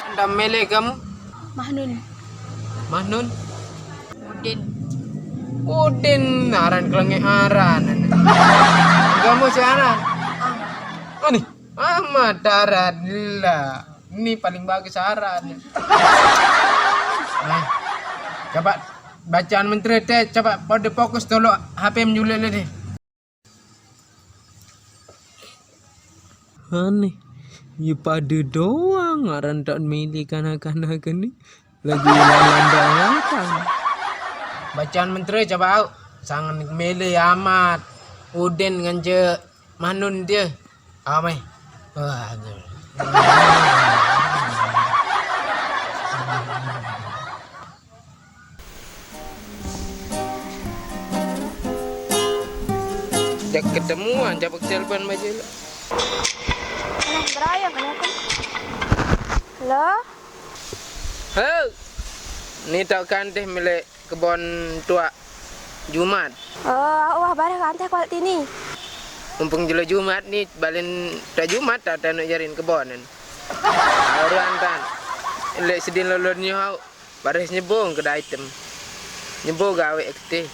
Anda mele kamu? Mahnun. Mahnun? Udin. Udin aran kelenge aran. Kamu si aran? Oh nih, Ahmad aran lah. Ini paling bagus aran. Nah, coba bacaan menteri teh, coba pada fokus dulu HP menjulit deh. Aneh, ya pada doang aran tak milih kanak-kanak ni lagi landang-landang. Bacaan menteri coba sangat milih amat. Udin nganje Mahnun dia. Amai. Wah. Jak ketemuan, jawab telepon majalah. Anak beraya kenapa? Halo? Hei, ni tak kanteh milik kebon tua Jumat. Wah barang kanteh kuat ini. Mumpung jelo Jumat ni balin tak Jumat tak nak jarin kebonan. Auran tan. Lek sedin lolon nyo baris nyebong ke item. Nyebong gawe ekte.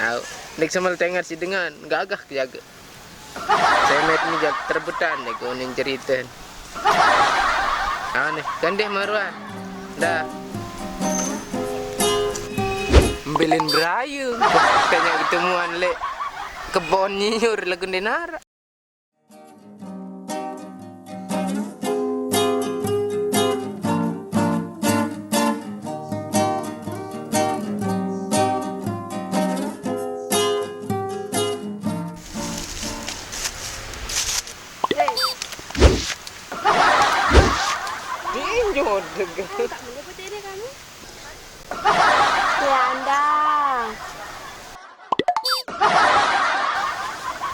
Au, nek semal tengar si dengan gagah kejaga. Saya met ni jak terbutan nek onin cerita. Ane, gandeh maruan. Dah. Bilin berayu. Tanya ketemuan lek kebon nyiur lagu denara. Tinjau dega. Tak menyebut ini kamu? Ya anda.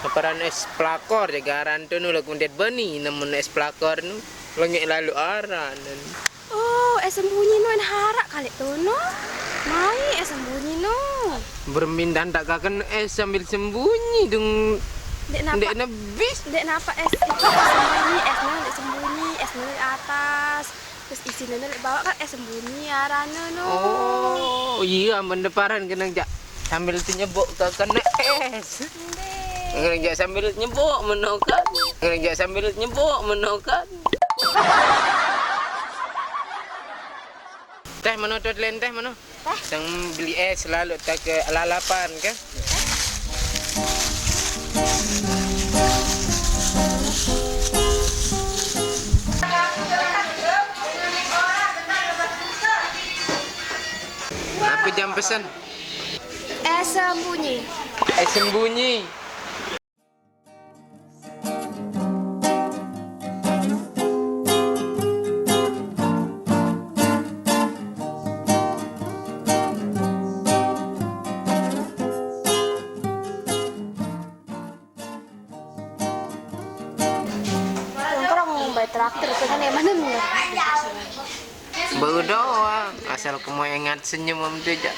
Kaparan es pelakor jaga aran tu nu lagu det bani namun es pelakor nu lengek lalu aran. Oh, sembunyi no harak kali tu no. Mai sembunyi no. Bermindan tak kakan es sambil sembunyi dung. Dek napa? Dek nebis. Dek napa es itu sembunyi, esnya dek sembunyi, esnya di atas. Terus isinya dek bawa kan es sembunyi arana no. Oh, iya mendeparan kena jak sambil nyebok kakan es. Kena jak sambil nyebok menokan. Kena jak sambil nyebok menokan. Teh mana tu teh mana? Sang beli es selalu tak ke lalapan kan? Apa jam pesan? Es sembunyi. Es sembunyi. Traktor itu kan emang bener. Baru doang, asal kamu ingat senyum tu aja.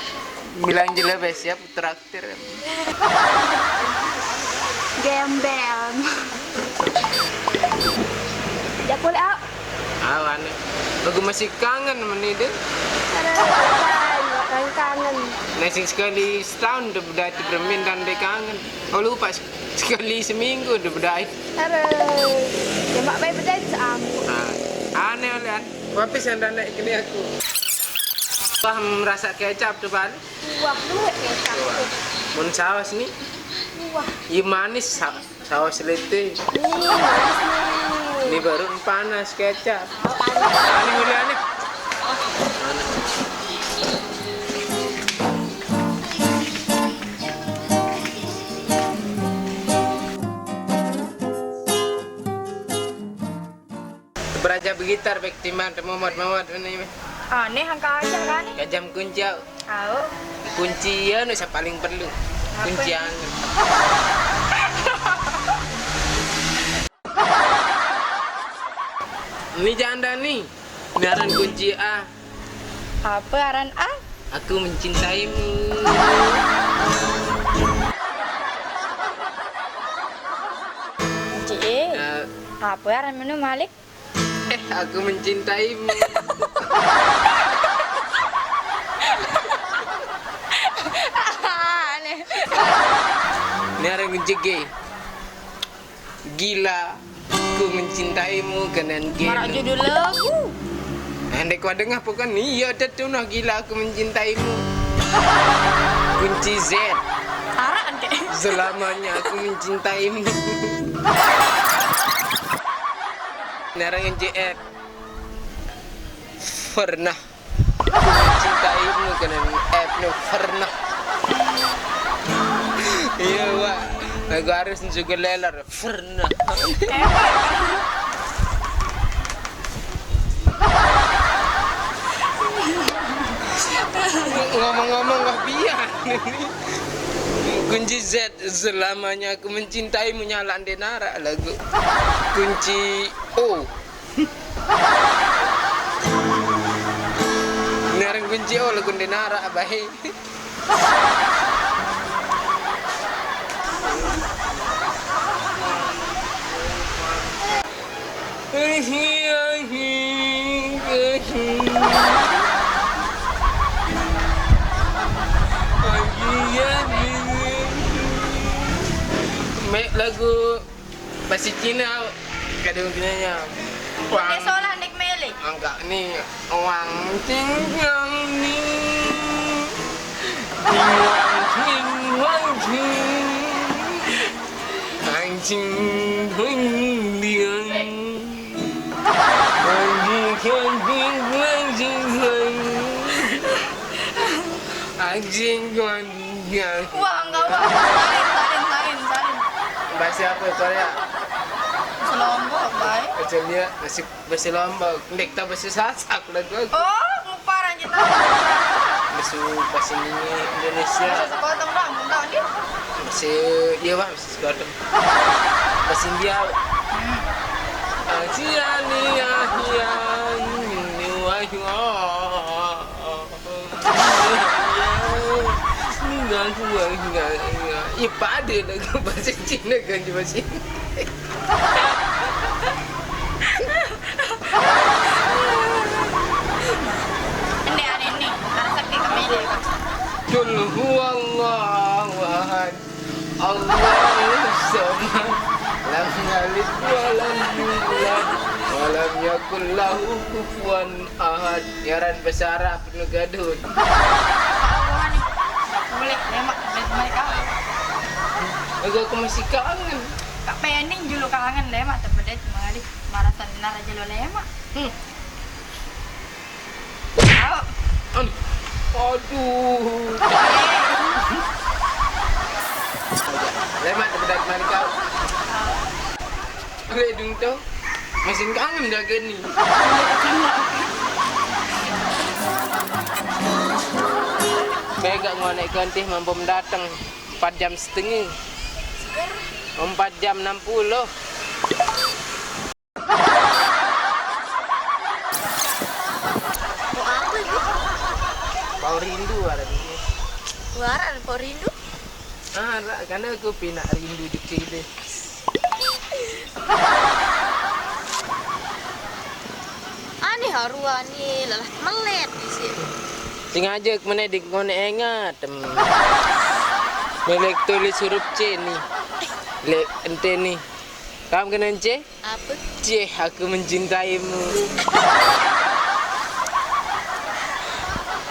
Bilang jelas siap traktir. Gembel. Ya boleh ah. Awan. Aku masih kangen meni dia. Kangen. Nasi sekali setahun udah berdati permintaan dia kangen. Oh lupa sekali seminggu udah berdati. Ya mak baik berdati seamu. Aneh lihat. Wapis yang dah naik kini aku. Wah merasa kecap tuh balik. Wah lu kecap. Mun saus nih. Wah. Iya manis saus lete. Manis nih. Ini baru panas kecap. Panas. Aneh mulai aneh. Beraja bergitar baik timbang temomot ini. Aneh angka aja kan? Kajam kunci. Tahu. Kunci ya nu paling perlu. Kunci angin. Ini janda nih. Aran kunci A. Apa aran A? Aku mencintaimu. Kunci E. Apa aran menu Malik? aku mencintaimu. Aneh. Ini orang kunci G. Gila, aku mencintaimu kanan Marak gila. judul lagu. Andai kau dengar apa kan? Iya, tentu gila aku mencintaimu. Kunci Z. Araan kek. Selamanya aku mencintaimu. Narang yang JF. Pernah aku mencintaimu karena F no pernah. Iya, Wak. Aku harus juga lelar. Pernah. Ngomong-ngomong nggak biar. Kunci Z, selamanya aku mencintaimu, nyala denara lagu. Kunci O. Narang kunci O lagu denara baik. Lagu bahasa Cina kadang-kadangnya Dek solah dek mele. enggak nih wang ting yang ni wang ting ang ting hung liang ang ting ting ang ting hung ang ting hung liang. Wah, enggak wah. Salin. Bahasa apa Korea? Selombok, baik. Macam dia masih bahasa Lombok. Ndek tak bahasa Sasak lagu aku. Oh, nguparan kita. Bahasa ini Indonesia. Bisa sekotong rambut tau dia. Bahasa iya Pak, bahasa Sekotong. Bahasa India. Ajiani ahian ni wahyu. Iya pada lagu bahasa Cina kan di bahasa ini. Ini aneh nih, rasa kayak kemele. Qul huwallahu ahad. Allahu samad. Lam yalid wa lam yulad wa lam yakul lahu kufuwan ahad. Yaran bahasa Arab penuh gadun. Wah nih, boleh lemak mereka. Aku masih kangen. Kak Pening dulu kangen lemak terpedet mengadik marasan benar aja lo lemak. Tahu? Aduh. Lemat terbedak mari kau. Ledung tu. Masih kangen jaga ni. Begak ngonek kantih mampu datang 4 jam setengah. 4 jam 60. Mau apa itu? Kau rindu ada ni. Waran po rindu. Karena aku pina rindu di sini. Aneh haruan nih, lelah melet di sini. Sengaja menedik ngonek engat. Melek tulis huruf C ni. Lek ente ni. Kamu kena C? Apa? C, aku mencintaimu.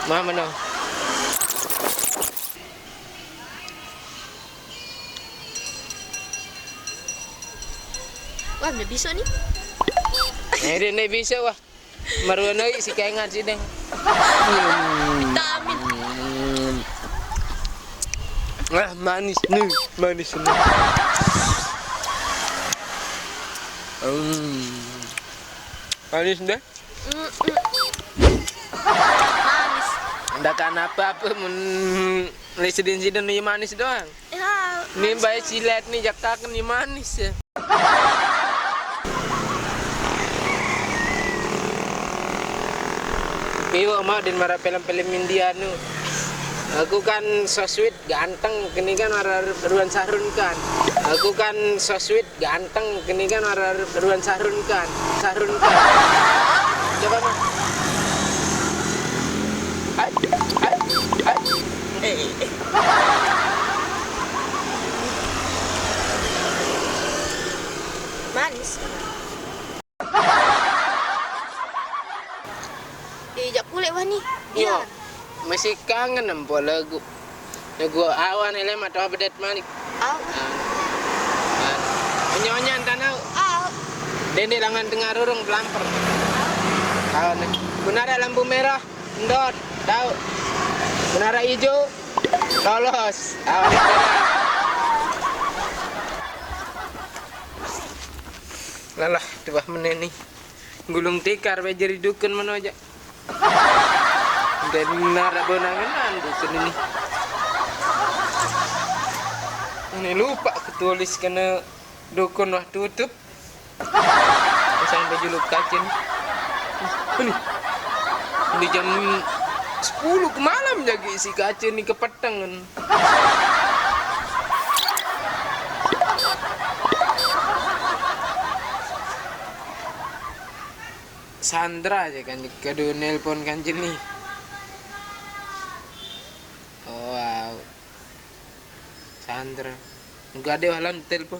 Mama no. Wah, udah bisa nih. Dia ni bisa wah. Maruan lagi si kengat sini. Vitamin. Manis ni, manis ni. Manis dah. Manis. Ndak kan apa-apa sidin-sidin ni manis doang. Ya. Ni bayi silet ni jakakan ni manis ya. Piwa mak din marah film-film India nu. Aku kan so sweet, ganteng, kini kan marah Ruan Sarun kan. Aku kan so sweet, ganteng, kini kan ruan sarun kan. Coba mah. Hai, hai, hai. Manis. Diajak kulit wah nih. Yo, masih kangen empo lagu awan elem atau bedet manik. Au. Menyonyan tanau. Au. Dendek langan tengah rurung pelamper. Tahu nih. Menara lampu merah, ndot, tahu. Menara hijau, lolos. Tahu nih. Lalah, tuh meneni. Gulung tikar bejari dukun mana aja. Dan menara bonangan dukun ini. Ini lupa ketulis kena dukun wah tutup. Sampai juluk kacin. Ini jam 10 ke malam jadi si kacin ni ke petang. Sandra aja kan kado nelpon kanjeng nih. Oh, wow. Sandra. Enggak ada halan telepon.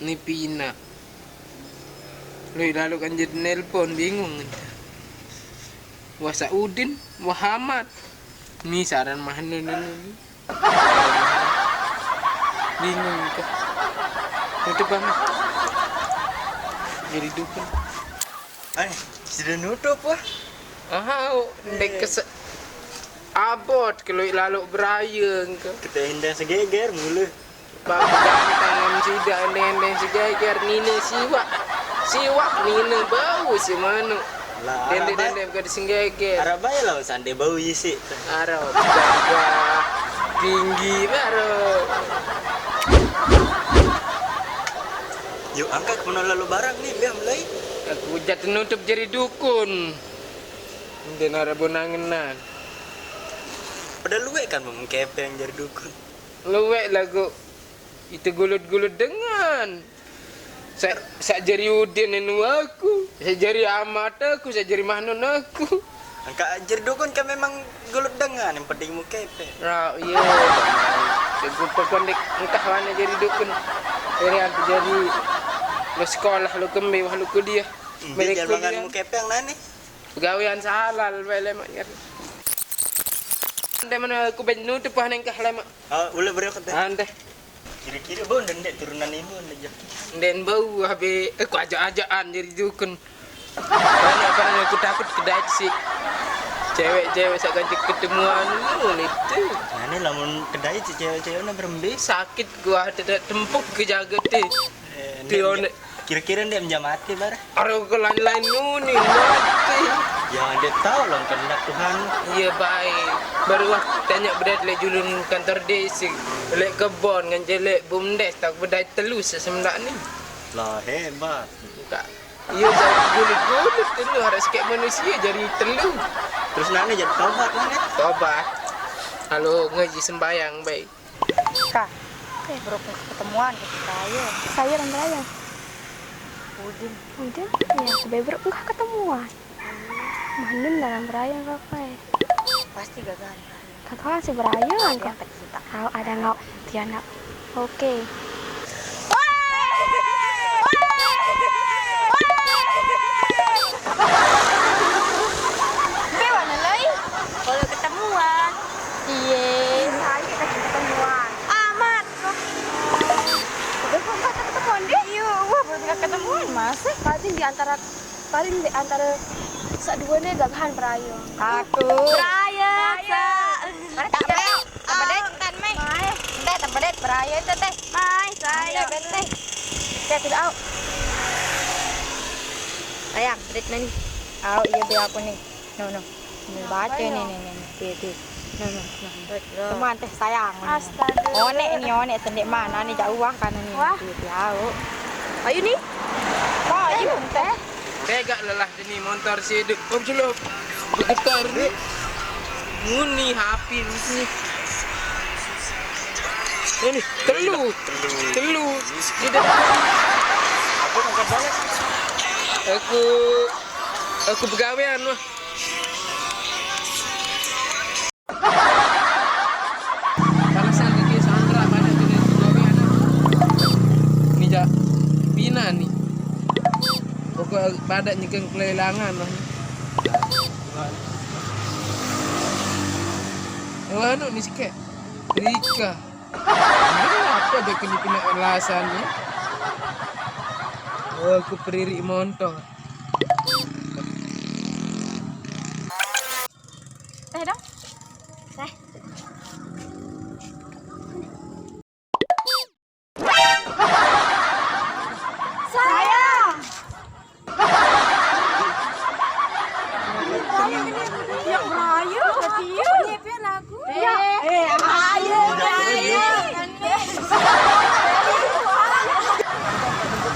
Ini Pina. Lalu kan jadi nelpon bingung. Wah Saudin, Muhammad. Ini saran mana ini? Bingung kok. Nutup banget. Jadi dukun. Sudah nutup wah. Dek abot kalau lalu berayang ke. Kita indah segeger mulu. Bang tangan sida endeng segeger nine siwak nine bau si manu. Lah Dendek ke segeger. Arabaya lah sande bau isi. Arab jaga tinggi baru. Yuk angkat mana lalu barang nih biar mulai. Aku jatuh nutup jadi dukun. Dan ada bonangenan. Pada luwe kan memengkepe yang jadi dukun. Luwek lagu itu gulut-gulut dengan sak jari udin enu aku, sak jari amat aku, sak jari mahnon aku. Angkat jadi dukun kan memang gulut dengan yang penting mengkepe. Iya. Aku pokoknya entah mana jadi dukun. Jadi lo sekolah, lo kembe, lo kuliah. Biar jangan mengkepe yang nane. Pegawaian sahalal bele mak nyar. Ande mana aku ben nutup panen kah lama. Boleh beri kata. Ande. Kira-kira bau dendek turunan ini aja. Den bau habe aku ajak-ajakan jadi dukun. Karena aku takut kedai sih. Cewek-cewek sak ganti ketemuan itu. Nah ini lamun kedai cewek-cewek na berembe. Sakit gua tidak tempuk ke jaga teh. Kira-kira dia menjam mati bar. Orang ke lain-lain nuni mati. Jangan dia tahu loh kehendak Tuhan. Iya baik. Baru waktu tanya berat le julun kantor desa. Le kebon ngan jelek bumdes tak bedai telus sesemdak ni. Lah hebat. Tak. Iya jadi gulut-gulut telu harus kayak manusia jadi telu. Terus nane jadi tobat nane. Tobat. Halo ngaji sembayang baik. Kak, baru ketemuan ke saya. Saya orang beraya. Udin. Udah, ya aku beber enggak ketemuan. Mana dalam beraya kakak? Pasti gagal. Kakak si beraya kan? Yang kita. Tahu ada nggak? Tiana. Oke. Gimana lagi? Kalau ketemuan. Iya. Saya kita ketemuan. Amat. Udah kok ketemuan deh? Iya, wah baru ketemuan masih. Paling di antara saduanya gagahan beraya. Aku. Beraya. Mana tak bel? Tempedet kan mai. Teh tempedet beraya teh teh. Mai saya. Teh. Saya tidak tahu. Sayang, bedet nani. Au iya be aku nih. No. Ini baca nih. Ti. No. Teman teh sayang. Astaga. One sendek mana nih jauh kan nih. Wah. Tahu. Ayo nih. Ayo teh. Tegak lelah ini motor si hidup. Om celup. Getar ni. Muni hapi ni. Ini telu. Tidak. Apa angkat balik? Aku pegawaian mah. Alasan di Sandra pada jenis pegawaian. Ini jak Pina nih. Pokok pada nyekeng kelelangan mah. Anu ni sikit. Rika. Apa dia kena pindah alasannya? Oh, aku periri montong. Teh dong. Teh. Sayang. Ya Melayu, Tia. Nyepian aku. Ya. Ayo.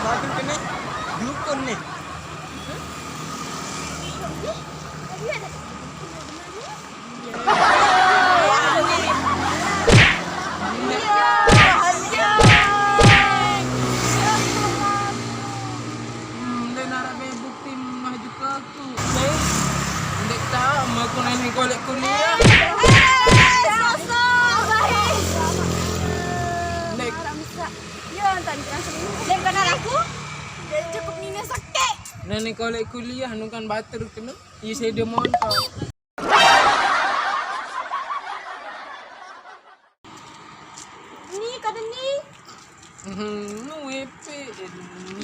Bagus kene. Dukun nih. Dia nak bukti maju ke aku. Ndek tahu mau aku naik kolek kuliah. Ndek Cukup Nina sakit. nenek kolek kuliah nukan bater kena. Iya saya dia montong. Ni kada ni. Nu WP.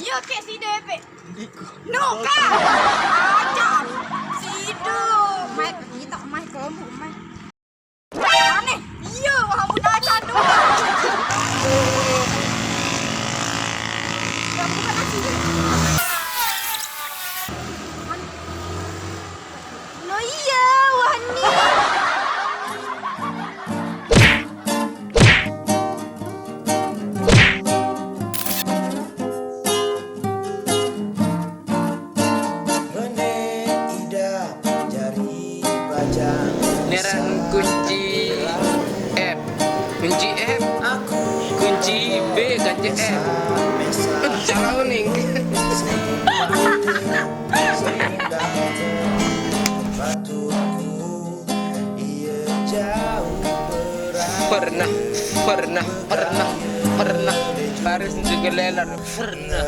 Ya ke si DP. No ka. Aja. Sido. Mai kita mai kelompok mai. Aneh. Iya, kamu dah candu. Kamu kan nasi. No iya, Wani. Neran kunci F. Kunci F. Kunci B kunci F. Jalan ning. Pernah. Baris juga lelar. Pernah.